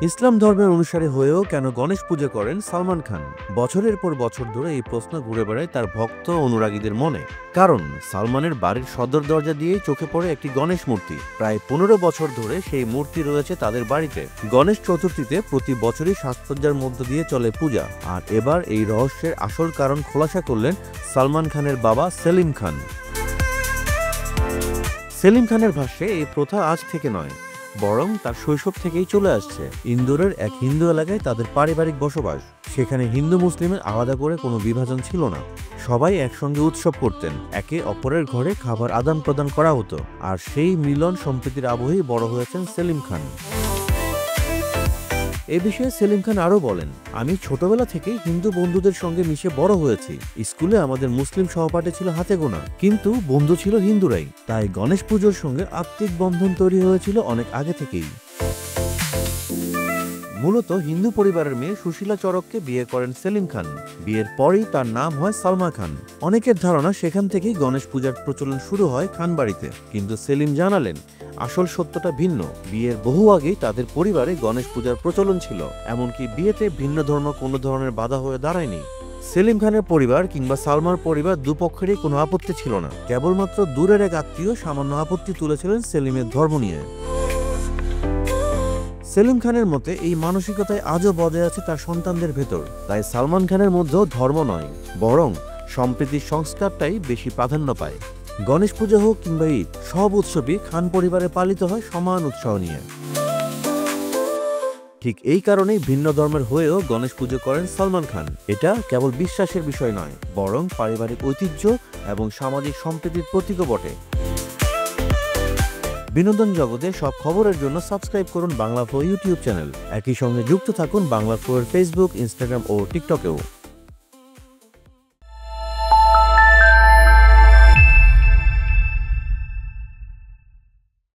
ইসলাম ধর্মের অনুসারী হয়েও কেন গণেশ পূজা করেন সালমান খান? বছরের পর বছর ধরে এই প্রশ্ন ঘুরে বেড়ায় তার ভক্ত অনুরাগীদের মনে। কারণ সালমানের বাড়ির সদর দরজা দিয়েই চোখে পড়ে একটি গণেশ মূর্তি। প্রায় 15 বছর ধরে সেই মূর্তি রয়েছে তাদের বাড়িতে। গণেশ চতুর্থীতে প্রতি বছরই সাজসজ্জার মধ্য দিয়ে চলে পূজা। আর এবার এই রহস্যের আসল কারণ খোলাসা করলেন সালমান খানের বাবা সেলিম খান। সেলিম খানের ভাষ্যে এই প্রথা আজ থেকে নয়, বরং তার শৈশব থেকেই চলে আসছে। ইন্দোরের এক হিন্দু এলাকায় তাদের পারিবারিক বসবাস। সেখানে হিন্দু মুসলিমের আলাদা করে কোনো বিভাজন ছিল না। সবাই একসঙ্গে উৎসব করতেন, একে অপরের ঘরে খাবার আদান প্রদান করা হতো। আর সেই মিলন সম্প্রীতির আবহেই বড় হয়েছেন সেলিম খান। এ বিষয়ে সেলিম খান আরও বলেন, আমি ছোটবেলা থেকেই হিন্দু বন্ধুদের সঙ্গে মিশে বড় হয়েছি। স্কুলে আমাদের মুসলিম সহপাঠী ছিল হাতে গোনা, কিন্তু বন্ধু ছিল হিন্দুরাই। তাই গণেশ পুজোর সঙ্গে আত্মিক বন্ধন তৈরি হয়েছিল অনেক আগে থেকেই। মূলত হিন্দু পরিবারের মেয়ে সুশীলা চরককে বিয়ে করেন সেলিম খান। বিয়ের পরই তার নাম হয় সালমা খান। অনেকের ধারণা সেখান থেকেই গণেশ পূজার প্রচলন শুরু হয় খান বাড়িতে। কিন্তু সেলিম জানালেন, আসল সত্যটা ভিন্ন। বিয়ের বহু আগেই তাদের পরিবারে গণেশ পূজার প্রচলন ছিল। এমনকি বিয়েতে ভিন্ন ধর্ম কোনো ধরনের বাধা হয়ে দাঁড়ায়নি। সেলিম খানের পরিবার কিংবা সালমার পরিবার দুপক্ষেরই কোনো আপত্তি ছিল না। কেবলমাত্র দূরের এক আত্মীয় সামান্য আপত্তি তুলেছিলেন সেলিমের ধর্ম নিয়ে। সেলিম খানের মতে এই মানসিকতায় আজও বজায় আছে তার সন্তানদের ভেতর। তাই সালমান খানের মধ্যেও ধর্ম নয়, বরং সম্প্রীতির সংস্কারটাই বেশি প্রাধান্য পায়। গণেশ পূজা হোক কিংবা ঈদ, সব উৎসবই খান পরিবারে পালিত হয় সমান উৎসাহ নিয়ে। ঠিক এই কারণেই ভিন্ন ধর্মের হয়েও গণেশ পুজো করেন সালমান খান। এটা কেবল বিশ্বাসের বিষয় নয়, বরং পারিবারিক ঐতিহ্য এবং সামাজিক সম্প্রীতির প্রতীকও বটে। বিনোদন জগতে সব খবরের জন্য সাবস্ক্রাইব করুন বাংলা ফ্লো ইউটিউব চ্যানেল। একই সঙ্গে যুক্ত থাকুন বাংলা ফ্লোর ফেসবুক, ইনস্টাগ্রাম ও টিকটকেও।